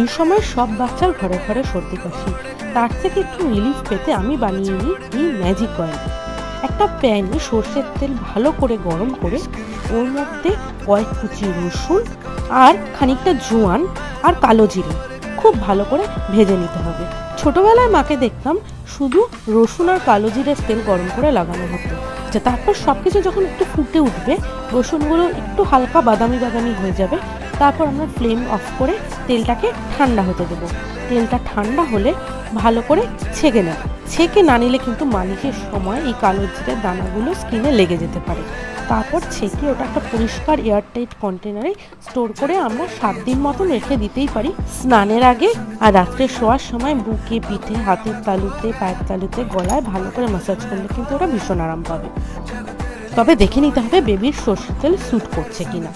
এই সময় সব বাচ্চার ঘরে ঘরে সর্দি কাশি, তার থেকে একটু রিলিফ পেতে আমি বানিয়ে নিই এই ম্যাজিক অয়েল। একটা প্যানে সর্ষের তেল ভালো করে গরম করে ওর মধ্যে কয়েক কুচি রসুন আর খানিকটা জোয়ান আর কালো জিরে খুব ভালো করে ভেজে নিতে হবে। ছোটবেলায় মাকে দেখতাম শুধু রসুন আর কালো জিরের তেল গরম করে লাগানো হতো। তারপর সবকিছু যখন একটু ফুটে উঠবে, রসুনগুলো একটু হালকা বাদামি বাদামি হয়ে যাবে, তারপর আমরা ফ্লেম অফ করে তেলটাকে ঠান্ডা হতে দেবো। তেলটা ঠান্ডা হলে ভালো করে ছেঁকে নেব। ছেঁকে না নিলে কিন্তু মালিশের সময় এই কালো জিরের দানাগুলো স্কিনে লেগে যেতে পারে। তারপর ছেঁকে ওটা একটা পরিষ্কার এয়ারটাইট কন্টেনারে স্টোর করে আমরা 7 দিন মতন রেখে দিতেই পারি। স্নানের আগে আর রাত্রে শোয়ার সময় বুকে, পিঠে, হাতের তালুতে, পায়ের তালুতে, গলায় ভালো করে ম্যাসাজ করলে কিন্তু ওটা ভীষণ আরাম পাবে। তবে দেখে নিতে হবে বেবির সর্ষের তেল স্যুট করছে কিনা।